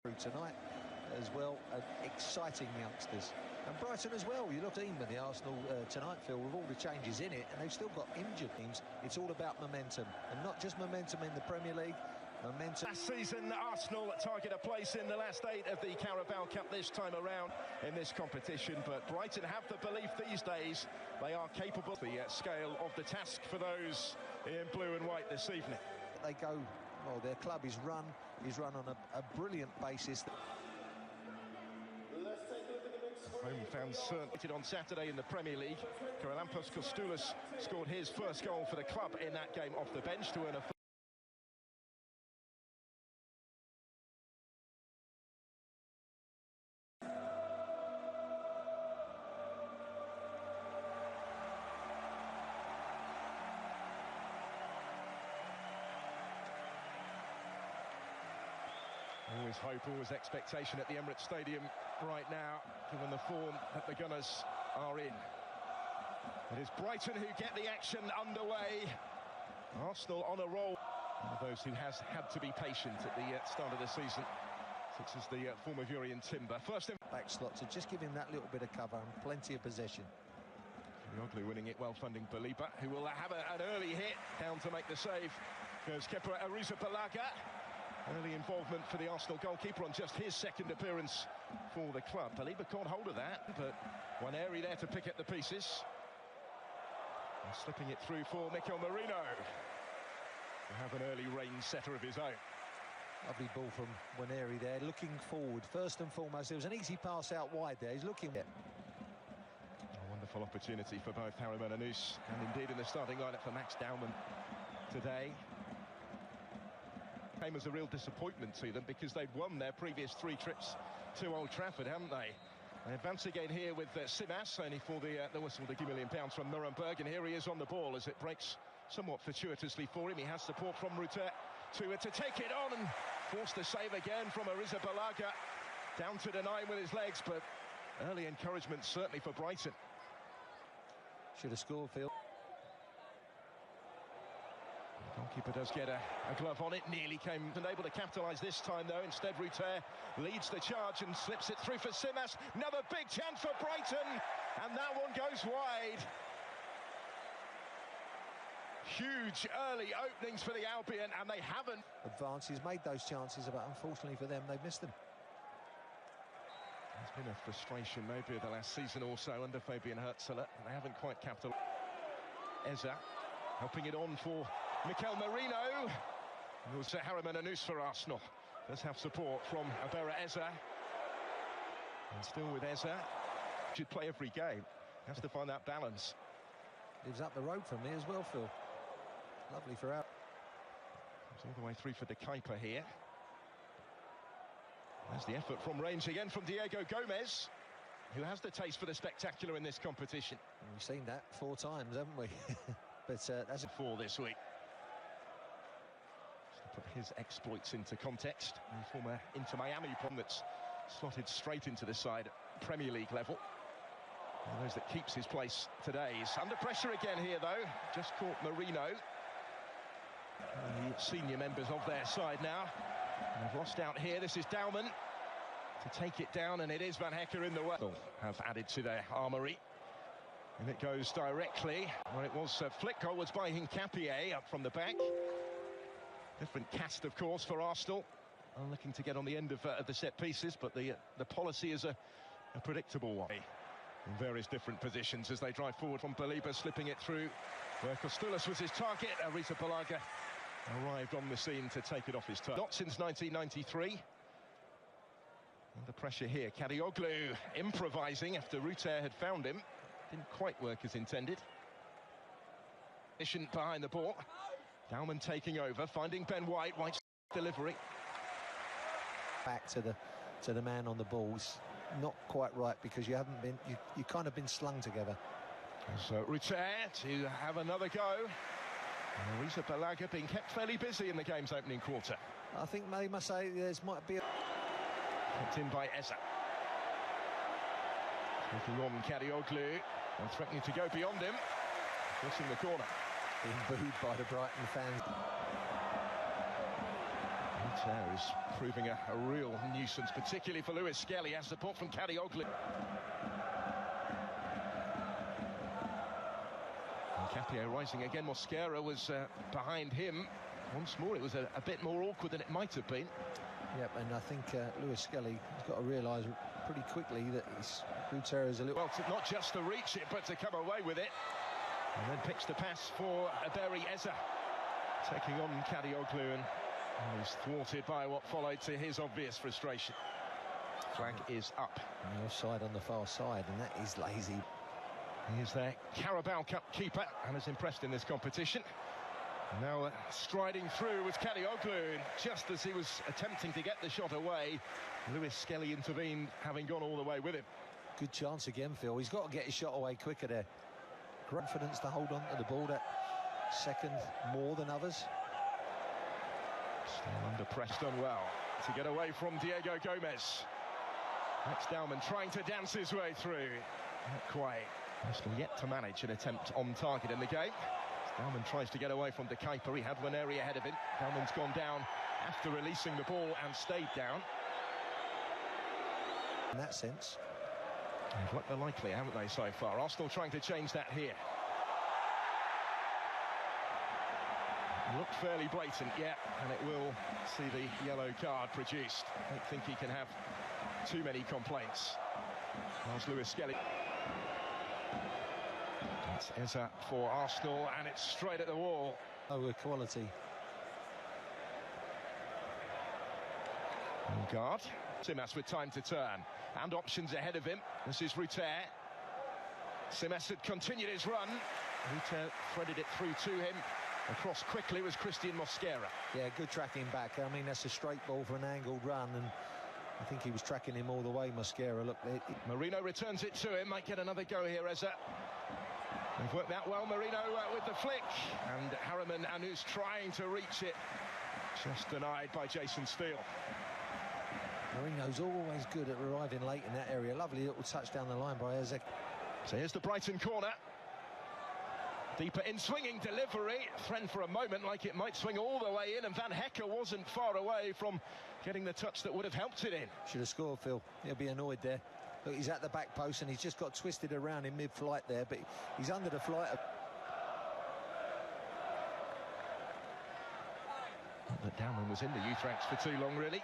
tonight as well, exciting youngsters, and Brighton as well. You look at the Arsenal tonight, Phil, with all the changes in it, and they've still got injured teams. It's all about momentum, and not just momentum in the Premier League, momentum. Last season, Arsenal target a place in the last 8 of the Carabao Cup this time around in this competition, but Brighton have the belief these days they are capable. The scale of the task for those in blue and white this evening. They go, well, their club is run on a brilliant basis. Home fans certainly on Saturday in the Premier League. Karalampos Kostoulis scored his first goal for the club in that game off the bench to earn a always hope, always expectation at the Emirates Stadium right now, given the form that the Gunners are in. It is Brighton who get the action underway. Arsenal on a roll. One of those who has had to be patient at the start of the season, such as the former Urian Timber. First in back slot to just give him that little bit of cover and plenty of possession. Karioglu winning it well, funding Baliba, who will have an early hit down to make the save. Goes Kepa Arrizabalaga. Early involvement for the Arsenal goalkeeper on just his second appearance for the club. Baliba caught hold of that, but Waneri there to pick up the pieces. And slipping it through for Mikel Merino, to have an early rain setter of his own. Lovely ball from Waneri there, looking forward. First and foremost, there was an easy pass out wide there. He's looking at a wonderful opportunity for both Harry Mananous and indeed in the starting lineup for Max Dowman today. Came as a real disappointment to them because they'd won their previous 3 trips to Old Trafford, haven't they? They advance again here with Simas, only for the whistle, the £2 million from Nuremberg, and here he is on the ball as it breaks somewhat fortuitously for him. He has support from Rutter to take it on and force the save again from Arrizabalaga. Down to the 9 with his legs, but early encouragement certainly for Brighton. Should have scored, Phil. The goalkeeper does get a glove on it, nearly came unable to capitalise this time though. Instead Rutter leads the charge and slips it through for Simas. Another big chance for Brighton, and that one goes wide. Huge early openings for the Albion, and they haven't advances, made those chances, but unfortunately for them they've missed them. There's been a frustration maybe of the last season or so under Fabian Hürzeler, and they haven't quite capitalised. Eza helping it on for Mikel Merino. And also Harry Mananous for Arsenal does have support from Abera Eza. And still with Eza, should play every game. Has to find that balance. Lives up the road from me as well, Phil. Lovely for out. It's all the way through for the Kuiper here. There's the effort from range again from Diego Gomez, who has the taste for the spectacular in this competition. And we've seen that 4 times, haven't we? But that's 4 this week. Just to put his exploits into context, the former Inter Miami pawn that's slotted straight into the side at Premier League level. One of those that keeps his place today. He's under pressure again here though, just caught Merino. The senior members of their side now. And they've lost out here. This is Dowman to take it down, and it is Van Hecker in the way. Have added to their armoury. And it goes directly, well, it was flick goal was by Hincapié up from the back. Different cast, of course, for Arsenal. I'm looking to get on the end of the set pieces, but the policy is a predictable one. In various different positions as they drive forward from Baliba, slipping it through where Kostoulis was his target. Arrizabalaga arrived on the scene to take it off his target. Not since 1993. Under pressure here, Karioglu improvising after Rutter had found him. Didn't quite work as intended. Efficient behind the ball. Dowman taking over, finding Ben White. White's delivery. Back to the man on the balls. Not quite right because you haven't been. You kind of been slung together. So Rutter to have another go. Arrizabalaga being kept fairly busy in the game's opening quarter. I think they must say there's might be. Kept in by Eza. Taking on Karioglu and threatening to go beyond him. Forcing the corner. Being booed by the Brighton fans. Rutter is proving a real nuisance, particularly for Lewis Skelly. Has support from Kadioglu. Capio rising again. Mosquera was behind him. Once more, it was a bit more awkward than it might have been. Yep, and I think Lewis Skelly has got to realise pretty quickly that Rutter is a little... Well, not just to reach it, but to come away with it. And then picks the pass for Aberi Eza, taking on Kadioglu, and he's thwarted by what followed to his obvious frustration. Flag is up. And offside on the far side, and that is lazy. He is their Carabao Cup keeper and has impressed in this competition. Now striding through was Kadioglu, and just as he was attempting to get the shot away, Lewis Skelly intervened, having gone all the way with him. Good chance again, Phil. He's got to get his shot away quicker there. Confidence to hold on to the ball that second more than others. Still under press, done well to get away from Diego Gomez. That's Dauman trying to dance his way through. Not quite. Still yet to manage an attempt on target in the game. Dauman tries to get away from De Kuiper. He had Waneri ahead of him. Dauman's gone down after releasing the ball and stayed down. In that sense, they've looked the likely, haven't they, so far? Arsenal trying to change that here. Looked fairly blatant, yeah, and it will see the yellow card produced. I don't think he can have too many complaints. There's Lewis Skelly. It's Eza for Arsenal, and it's straight at the wall. Oh, quality. Guard. Simas with time to turn, and options ahead of him. This is Rutter. Simas had continued his run. Rutter threaded it through to him. Across quickly was Christian Mosquera. Yeah, good tracking back. I mean, that's a straight ball for an angled run, and I think he was tracking him all the way, Mosquera. Look, Marino returns it to him. Might get another go here, Eza. They've worked that well, Marino with the flick. And Harriman Anu's trying to reach it. Just denied by Jason Steele. Marino's always good at arriving late in that area. Lovely little touch down the line by Eza. So here's the Brighton corner. Deeper in, swinging delivery. Threatened for a moment like it might swing all the way in, and Van Hecker wasn't far away from getting the touch that would have helped it in. Should have scored, Phil. He'll be annoyed there. Look, he's at the back post and he's just got twisted around in mid-flight there, but he's under the flight. But Dauman was in the youth ranks for too long, really,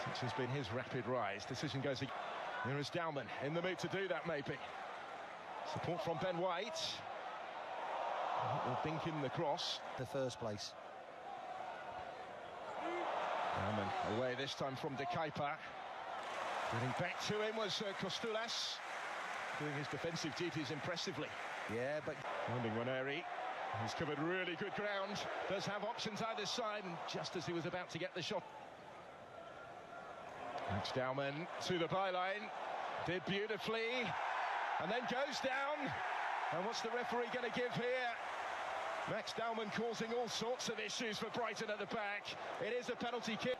since has been his rapid rise. Decision goes. Here is Dauman in the mood to do that, maybe. Support from Ben White. Will dink in the cross. The first place. Dauman away this time from De Kuiper. Getting back to him was Costulas, doing his defensive duties impressively. Yeah, but finding Waneri. He's covered really good ground. Does have options either side, and just as he was about to get the shot. Max Dauman to the byline. Did beautifully. And then goes down. And what's the referee going to give here? Max Dauman causing all sorts of issues for Brighton at the back. It is a penalty kick.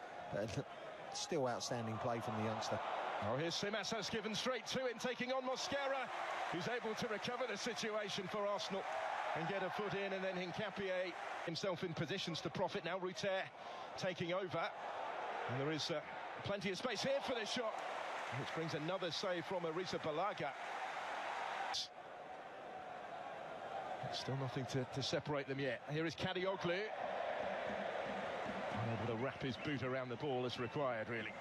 Still outstanding play from the youngster. Oh, here's Simas has given straight to him, taking on Mosquera, who's able to recover the situation for Arsenal and get a foot in, and then Hincapié himself in positions to profit. Now Rutter taking over, and there is plenty of space here for the shot, which brings another save from Arisa Balaga. Still nothing to separate them yet. Here is Kadioglu. Able to wrap his boot around the ball as required, really.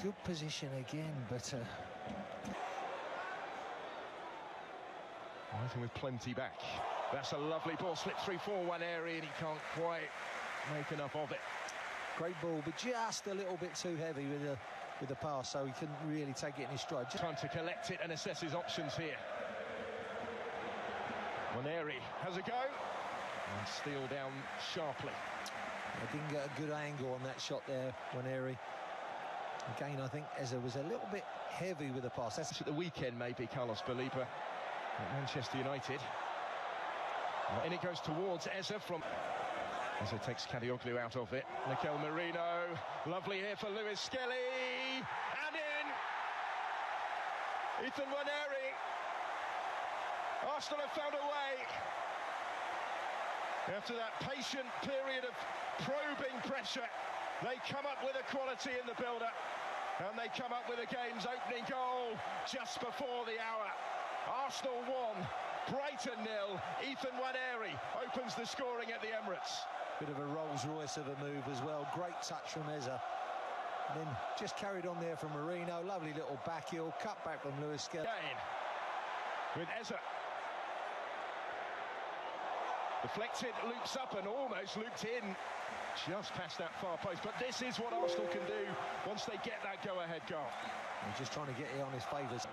Good position again, but Brighton with plenty back. That's a lovely ball, slipped through for Waneri, and he can't quite make enough of it. Great ball, but just a little bit too heavy with the pass, so he couldn't really take it in his stride. Trying to collect it and assess his options here. Waneri has a go, and Steele down sharply. I didn't get a good angle on that shot there, Waneri. Again, I think Eza was a little bit heavy with the pass. That's at the weekend, maybe, Carlos Baliba at Manchester United. And it goes towards Eza from... Eza takes Kadioglu out of it. Mikel Merino, lovely here for Lewis Skelly, and in! Ethan Waneri. Arsenal have found a way. After that patient period of probing pressure, They come up with a quality in the build-up, and they come up with a game's opening goal just before the hour. Arsenal 1, Brighton 0. Ethan Nwaneri opens the scoring at the Emirates. Bit of a Rolls-Royce of a move as well. Great touch from Veja. And then just carried on there from Marino. Lovely little back heel. Cut back from Lewis Skelly. Again, with Eza. Deflected, loops up and almost looped in. Just past that far post. But this is what Arsenal can do once they get that go-ahead goal. He's just trying to get it on his favours.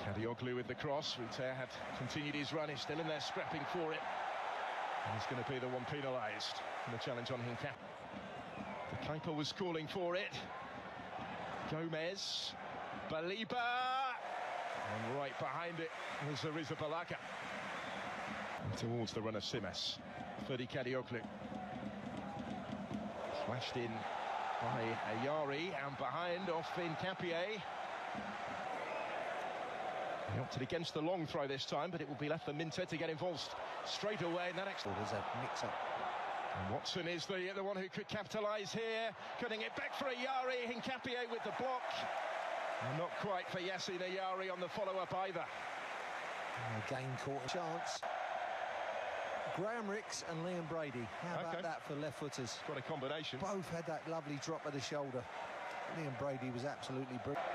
Kadioglu with the cross. Ruter had continued his run. He's still in there scrapping for it. And he's going to be the one penalised in the challenge on Hinka. The keeper was calling for it. Gomez. Baliba. And right behind it was Arrizabalaga. Towards the runner Simas. Ferdi Kadioglu. Flashed in by Ayari and behind off in Capier. He opted against the long throw this time, but it will be left for Minter to get involved straight away in that next. There's a mix-up. And Watson is the one who could capitalise here, cutting it back for Ayari. Hincapié with the block. And not quite for Yassine Ayari on the follow-up either. Again caught a chance. Graham Rix and Liam Brady. How about that for left-footers? What a combination. Both had that lovely drop of the shoulder. Liam Brady was absolutely brilliant.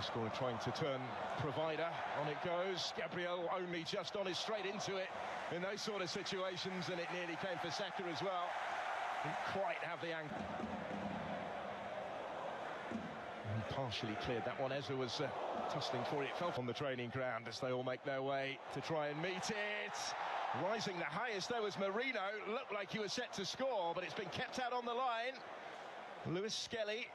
Scorer trying to turn provider. On it goes. Gabriel only just on it, straight into it in those sort of situations, and it nearly came for Saka as well. Didn't quite have the angle. He partially cleared that one. Eza was tussling for it. Fell on the training ground as they all make their way to try and meet it. Rising the highest there was Marino. Looked like he was set to score, but it's been kept out on the line. Lewis Skelly.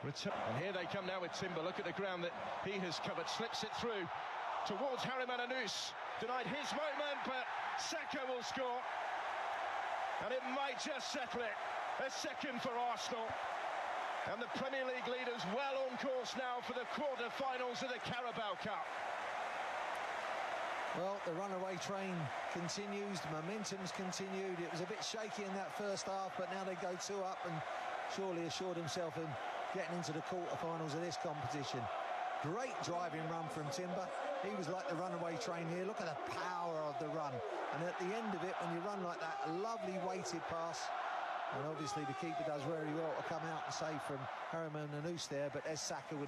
And here they come now with Timber. Look at the ground that he has covered. Slips it through towards Harry Mananous. Denied his moment, but Saka will score. And it might just settle it. A second for Arsenal. And the Premier League leaders well on course now for the quarter-finals of the Carabao Cup. Well, the runaway train continues. The momentum's continued. It was a bit shaky in that first half, but now they go 2 up and surely assured himself in getting into the quarter-finals of this competition. Great driving run from Timber. He was like the runaway train here. Look at the power of the run. And at the end of it, when you run like that, a lovely weighted pass. And obviously the keeper does very well to come out and save from Harry Mananous there, but there's Saka with